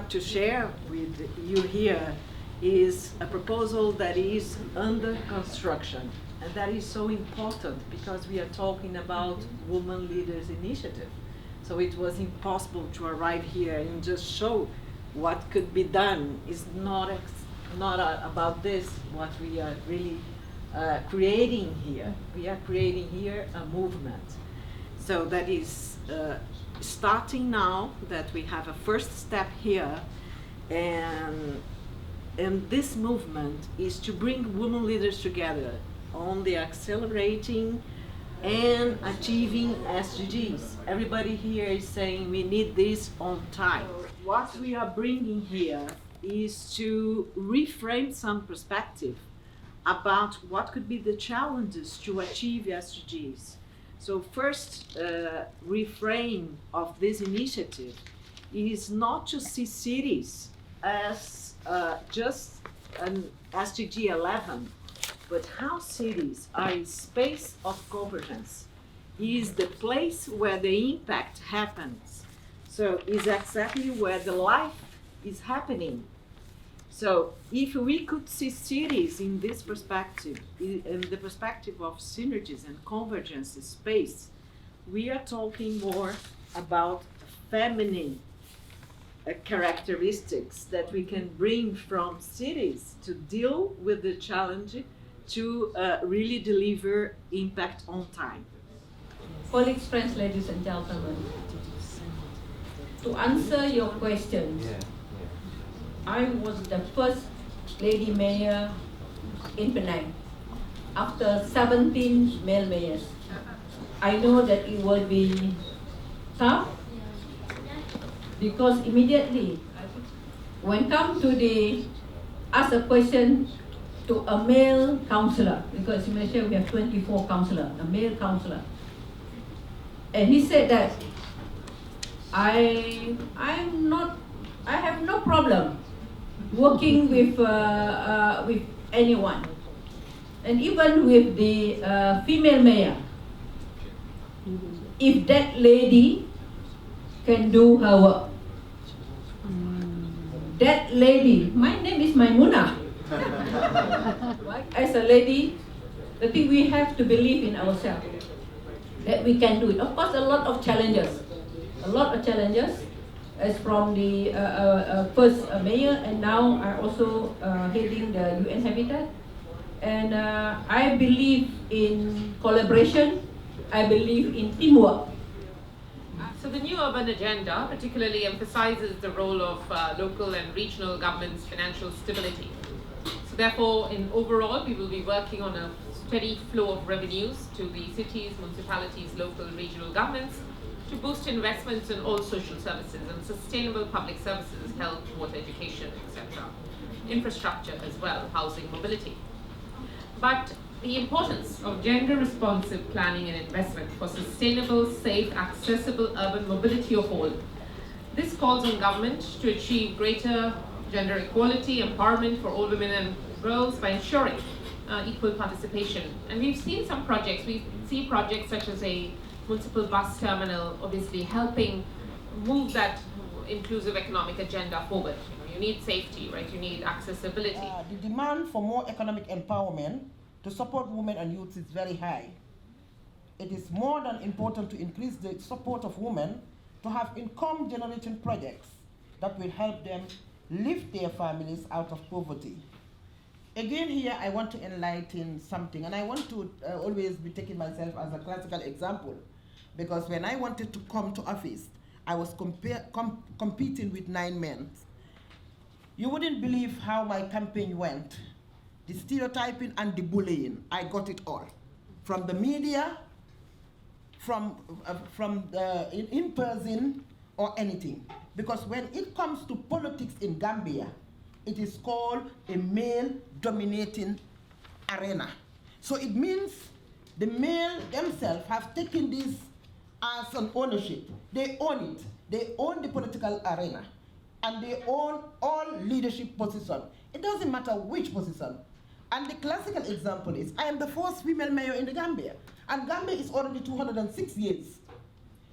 have to share with you here is a proposal that is under construction. And that is so important because we are talking about Women Leaders Initiative. So it was impossible to arrive here and just show what could be done. It's not about this, what we are really creating here. We are creating here a movement. So that is starting now, that we have a first step here, and this movement is to bring women leaders together on the accelerating and achieving SDGs. Everybody here is saying we need this on time. What we are bringing here is to reframe some perspective about what could be the challenges to achieve SDGs. So first reframe of this initiative is not to see cities as just an SDG 11, but how cities are a space of convergence, is the place where the impact happens. So is exactly where the life is happening. So if we could see cities in this perspective, in the perspective of synergies and convergence space, we are talking more about feminine characteristics that we can bring from cities to deal with the challenge to really deliver impact on time. Colleagues, friends, ladies and gentlemen, to answer your question, I was the first lady mayor in Penang after 17 male mayors. I know that it will be tough because immediately when come to the ask a question to a male councillor, because in Malaysia we have 24 councillors, a male councillor, and he said that I have no problem working with anyone, and even with the female mayor, if that lady can do her work. That lady, my name is Maimuna. As a lady, I think we have to believe in ourselves that we can do it. Of course, a lot of challenges, as from the first mayor, and now I'm also heading the UN Habitat. And I believe in collaboration, I believe in teamwork. So the new urban agenda particularly emphasizes the role of local and regional governments' financial stability. So therefore, in overall, we will be working on a steady flow of revenues to the cities, municipalities, local, regional governments to boost investments in all social services and sustainable public services, health, water, education, etc. Infrastructure as well, housing, mobility. But the importance of gender-responsive planning and investment for sustainable, safe, accessible urban mobility of all. This calls on government to achieve greater gender equality, empowerment for all women and girls by ensuring equal participation. And we've seen some projects. We see projects such as a municipal bus terminal, obviously helping move that inclusive economic agenda forward. You need safety, right? You need accessibility. The demand for more economic empowerment to support women and youth is very high. It is more than important to increase the support of women to have income-generating projects that will help them lift their families out of poverty. Again here, I want to enlighten something, and I want to always be taking myself as a classical example, because when I wanted to come to office, I was competing with 9 men. You wouldn't believe how my campaign went. The stereotyping and the bullying, I got it all. From the media, from the in person or anything. Because when it comes to politics in Gambia, it is called a male-dominating arena. So it means the male themselves have taken this as an ownership. They own it. They own the political arena. And they own all leadership positions. It doesn't matter which position. And the classical example is, I am the first female mayor in the Gambia. And Gambia is already 206 years.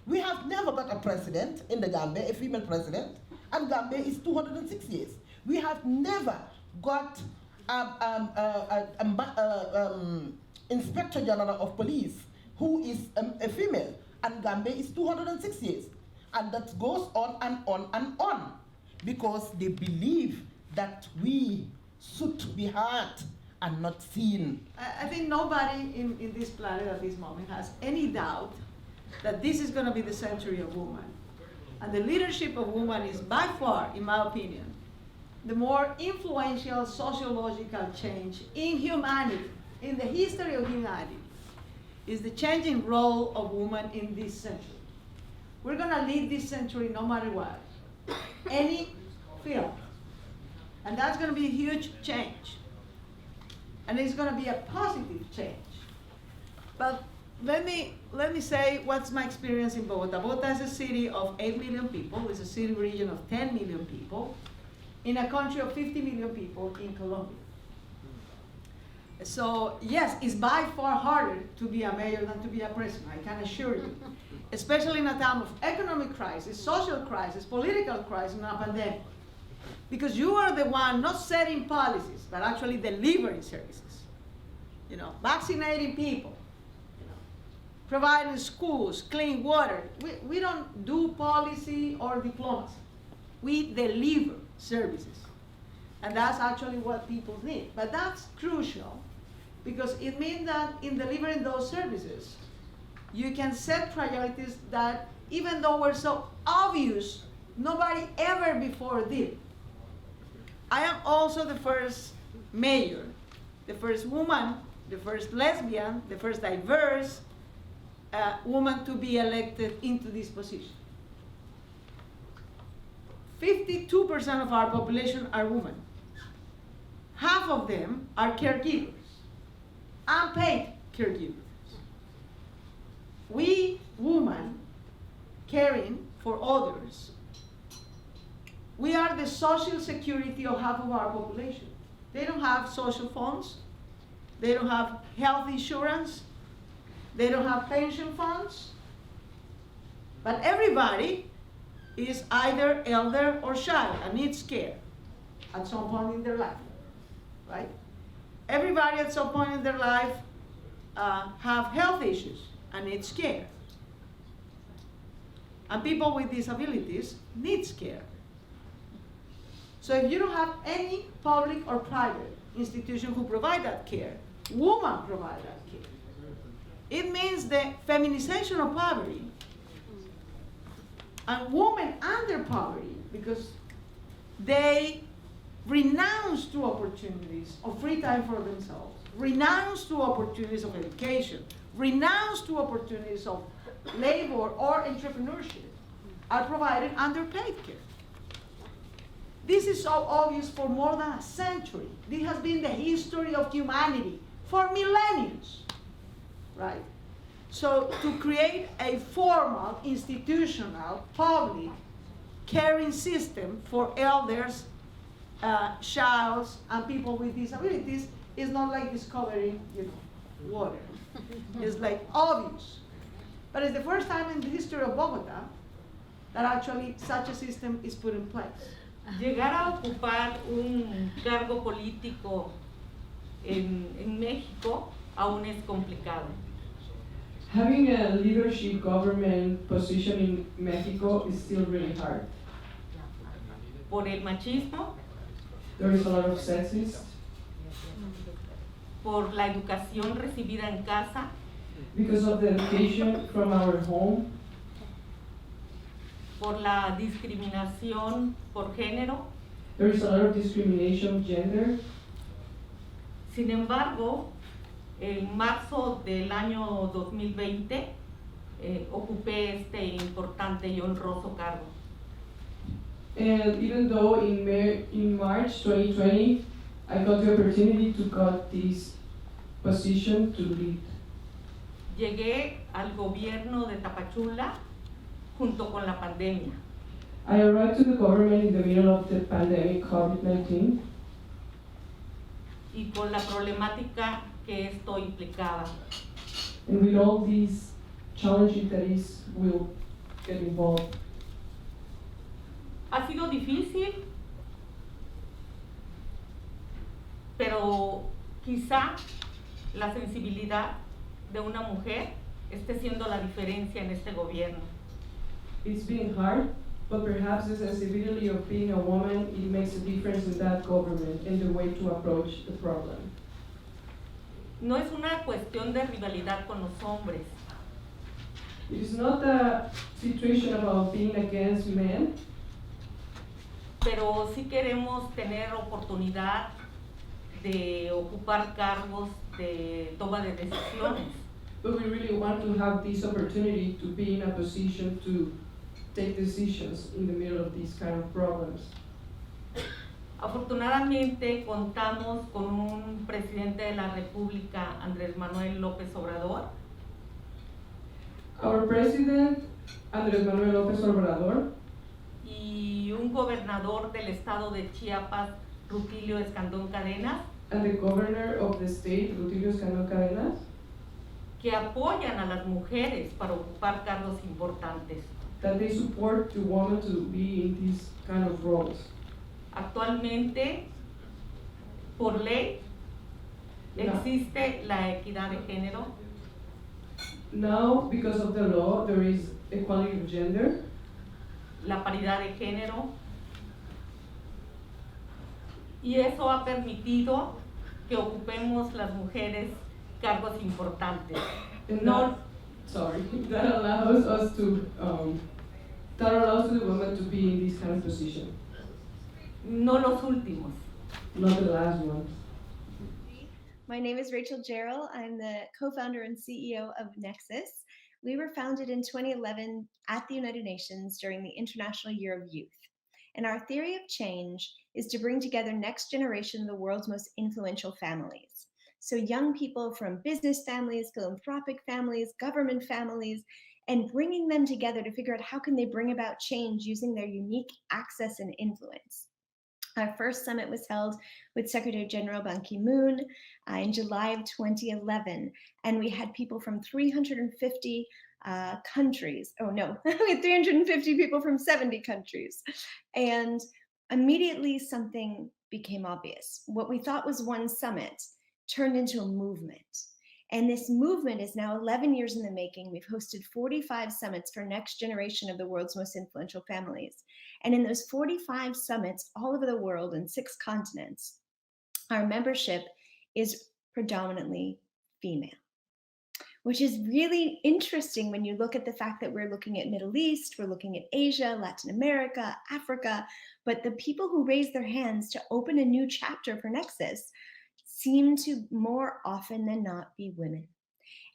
We have never got a president in the Gambia, a female president. and Gambia is 206 years. We have never got Inspector General of Police who is a female, and Gambia is 206 years. And that goes on and on and on, because they believe that we should be heard and not seen. I think nobody in this planet at this moment has any doubt that this is going to be the century of women. And the leadership of women is by far, in my opinion, the more influential sociological change in humanity, in the history of humanity, is the changing role of women in this century. We're going to lead this century no matter what, any field. And that's going to be a huge change. And it's going to be a positive change. But let me say what's my experience in Bogota. Bogota is a city of 8 million people. It's a city region of 10 million people in a country of 50 million people in Colombia. So yes, it's by far harder to be a mayor than to be a president, I can assure you. Especially in a time of economic crisis, social crisis, political crisis, and a pandemic. Because you are the one not setting policies, but actually delivering services. You know, vaccinating people, you know, providing schools, clean water. We don't do policy or diplomacy. We deliver services. And that's actually what people need. But that's crucial, because it means that in delivering those services, you can set priorities that, even though were so obvious, nobody ever before did. I am also the first mayor, the first woman, the first lesbian, the first diverse woman to be elected into this position. 52% of our population are women. Half of them are caregivers, unpaid caregivers. We women caring for others, we are the social security of half of our population. They don't have social funds, they don't have health insurance, they don't have pension funds, but everybody is either elder or child and needs care at some point in their life, right? Everybody at some point in their life have health issues and needs care. And people with disabilities needs care. So if you don't have any public or private institution who provide that care, women provide that care. It means the feminization of poverty and women under poverty, because they renounce to opportunities of free time for themselves, renounce to opportunities of education, renounce to opportunities of labor or entrepreneurship, are provided underpaid care. This is so obvious for more than a century. This has been the history of humanity for millennia, right? So to create a formal, institutional, public caring system for elders, childs, and people with disabilities is not like discovering, water. It's like obvious. But it's the first time in the history of Bogota that actually such a system is put in place. Llegar a ocupar un cargo político en México aún es complicado. Having a leadership government position in Mexico is still really hard. Por el machismo, There is a lot of sexism, por la educación recibida en casa, because of the education from our home, por la discriminación por género. there is a lot of discrimination of gender. Sin embargo, en marzo del año 2020 ocupé este importante y honroso cargo. And even though in March 2020, I got the opportunity to got this position to lead. Llegué al gobierno de Tapachula junto con la pandemia. I arrived to the government in the middle of the pandemic COVID-19 y con la problemática que esto implicaba. and with all these challenges that will get involved. Ha sido difícil, pero quizá la sensibilidad de una mujer esté siendo la diferencia en este gobierno. It's been hard, but perhaps the sensibility of being a woman, it makes a difference in that government and the way to approach the problem. No es una cuestión de rivalidad con los hombres, It is not a situation about being against men, pero sí queremos tener oportunidad de ocupar cargos de toma de decisiones. but we really want to have this opportunity to be in a position to take decisions in the middle of these kind of problems. Afortunadamente contamos con un presidente de la República, Andrés Manuel López Obrador, Our president, Andrés Manuel López Obrador, y un gobernador del estado de Chiapas, Rutilio Escandón Cadenas, and the governor of the state, Rutilio Escandón Cadenas, que apoyan a las mujeres para ocupar cargos importantes. that they support the women to be in these kind of roles. Actualmente, por ley, No. existe la equidad de género, Now, because of the law, there is equality of gender, la paridad de género, y eso ha permitido que ocupemos las mujeres cargos importantes. and No, that allows us to, that allows the women to be in this kind of position, no los últimos. not the last ones. My name is Rachel Jarrell. I'm the co-founder and CEO of Nexus. We were founded in 2011 at the United Nations during the International Year of Youth. And our theory of change is to bring together next generation of the world's most influential families. So young people from business families, philanthropic families, government families, and bringing them together to figure out how can they bring about change using their unique access and influence. Our first summit was held with Secretary General Ban Ki-moon in July of 2011, and we had people from 350 countries. Oh no, we had 350 people from 70 countries. And immediately something became obvious. What we thought was one summit turned into a movement. And this movement is now 11 years in the making. We've hosted 45 summits for next generation of the world's most influential families. And in those 45 summits all over the world in 6 continents, our membership is predominantly female, which is really interesting when you look at the fact that we're looking at Middle East, we're looking at Asia, Latin America, Africa, but the people who raise their hands to open a new chapter for Nexus seem to more often than not be women.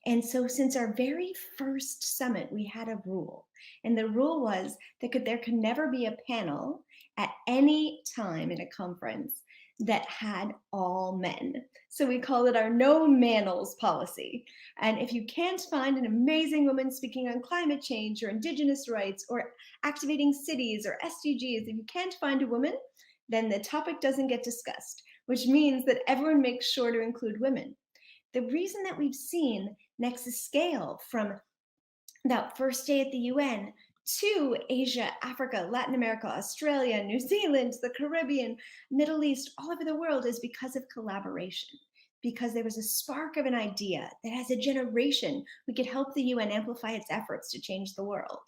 And so since our very first summit, we had a rule. And the rule was that there could never be a panel at any time in a conference that had all men. So we call it our no manels policy. And if you can't find an amazing woman speaking on climate change or indigenous rights or activating cities or SDGs, if you can't find a woman, then the topic doesn't get discussed, which means that everyone makes sure to include women. The reason that we've seen Nexus scale from that first day at the UN to Asia, Africa, Latin America, Australia, New Zealand, the Caribbean, Middle East, all over the world is because of collaboration. Because there was a spark of an idea that as a generation, we could help the UN amplify its efforts to change the world.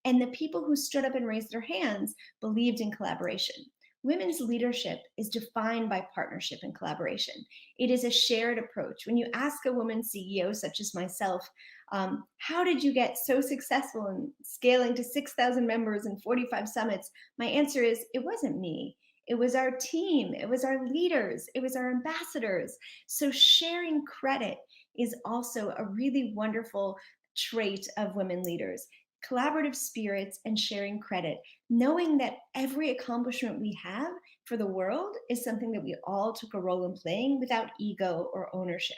And the people who stood up and raised their hands believed in collaboration. Women's leadership is defined by partnership and collaboration. It is a shared approach. When you ask a woman CEO such as myself, how did you get so successful in scaling to 6,000 members and 45 summits? My answer is, it wasn't me. It was our team. It was our leaders. It was our ambassadors. So sharing credit is also a really wonderful trait of women leaders. Collaborative spirits and sharing credit, knowing that every accomplishment we have for the world is something that we all took a role in playing without ego or ownership.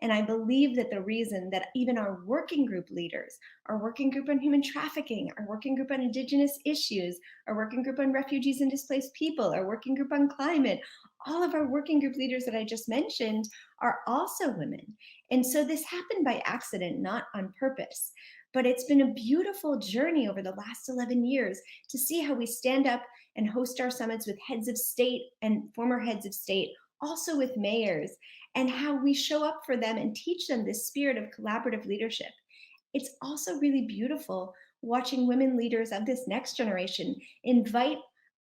And I believe that the reason that even our working group leaders, our working group on human trafficking, our working group on indigenous issues, our working group on refugees and displaced people, our working group on climate, all of our working group leaders that I just mentioned are also women. And so this happened by accident, not on purpose. But it's been a beautiful journey over the last 11 years to see how we stand up and host our summits with heads of state and former heads of state, also with mayors, and how we show up for them and teach them this spirit of collaborative leadership. It's also really beautiful watching women leaders of this next generation invite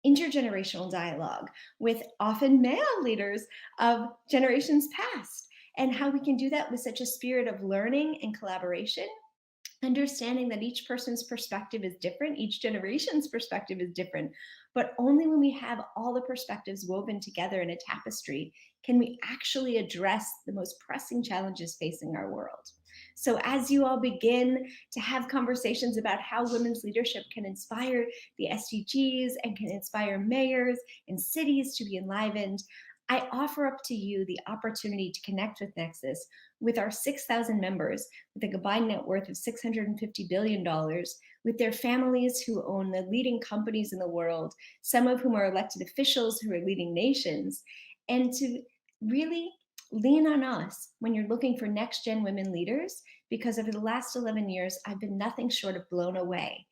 intergenerational dialogue with often male leaders of generations past, and how we can do that with such a spirit of learning and collaboration, understanding that each person's perspective is different, each generation's perspective is different, but only when we have all the perspectives woven together in a tapestry can we actually address the most pressing challenges facing our world. So as you all begin to have conversations about how women's leadership can inspire the SDGs and can inspire mayors and cities to be enlivened, I offer up to you the opportunity to connect with Nexus, with our 6,000 members, with a combined net worth of $650 billion, with their families who own the leading companies in the world, some of whom are elected officials who are leading nations, and to really lean on us when you're looking for next-gen women leaders, because over the last 11 years, I've been nothing short of blown away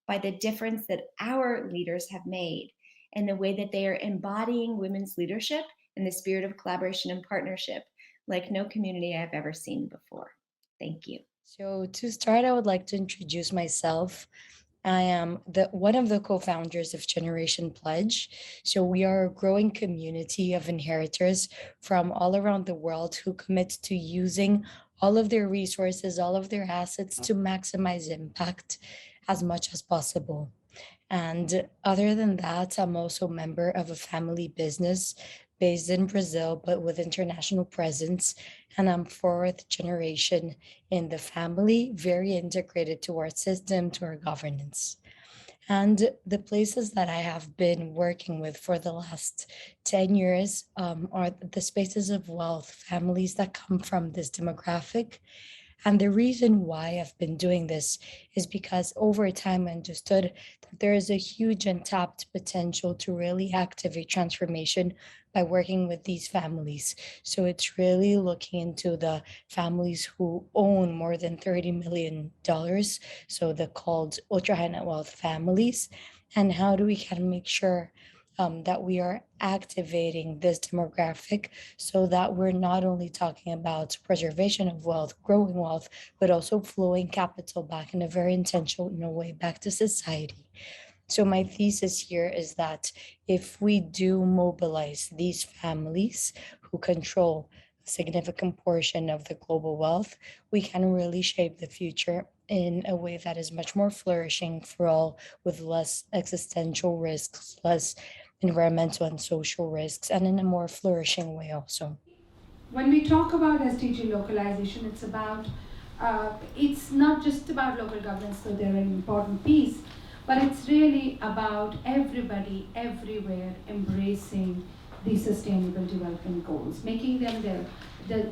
by the difference that our leaders have made and the way that they are embodying women's leadership in the spirit of collaboration and partnership like no community I've ever seen before. Thank you. So to start, I would like to introduce myself. I am one of the co-founders of Generation Pledge. So we are a growing community of inheritors from all around the world who commit to using all of their resources, all of their assets to maximize impact as much as possible. And other than that, I'm also a member of a family business based in Brazil, but with international presence. And I'm fourth generation in the family, very integrated to our system, to our governance. And the places that I have been working with for the last 10 years are the spaces of wealth, families that come from this demographic. And the reason why I've been doing this is because over time I understood that there is a huge untapped potential to really activate transformation by working with these families. So it's really looking into the families who own more than $30 million. So the called ultra high net wealth families. And how do we kind of make sure that we are activating this demographic so that we're not only talking about preservation of wealth, growing wealth, but also flowing capital back in a very intentional way back to society. So my thesis here is that if we do mobilize these families who control a significant portion of the global wealth, we can really shape the future in a way that is much more flourishing for all, with less existential risks, less environmental and social risks, and in a more flourishing way also. When we talk about SDG localization, it's not just about local governments, though they're an important piece, but it's really about everybody, everywhere, embracing the Sustainable Development Goals, making them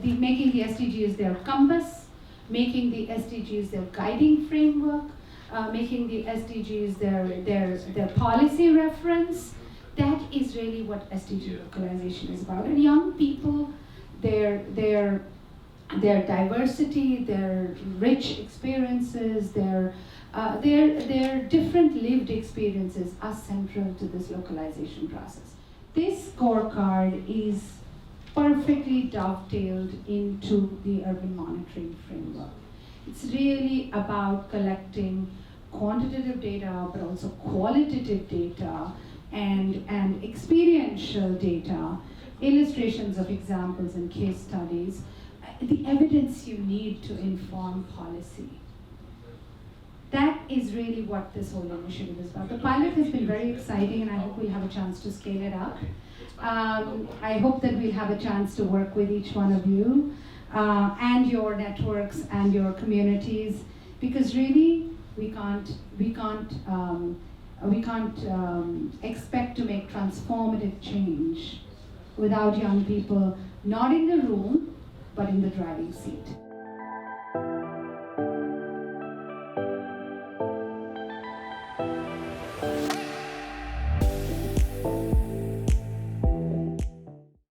making the SDGs their compass, making the SDGs their guiding framework, making the SDGs their policy reference. That is really what SDG localization is about. And young people, their diversity, their rich experiences, their different lived experiences are central to this localization process. This scorecard is perfectly dovetailed into the urban monitoring framework. It's really about collecting quantitative data, but also qualitative data, and experiential data, illustrations of examples and case studies, the evidence you need to inform policy. That is really what this whole initiative is about. The pilot has been very exciting, and I hope we'll have a chance to scale it up. I hope that we'll have a chance to work with each one of you and your networks and your communities, because really we can't expect to make transformative change without young people not in the room, but in the driving seat.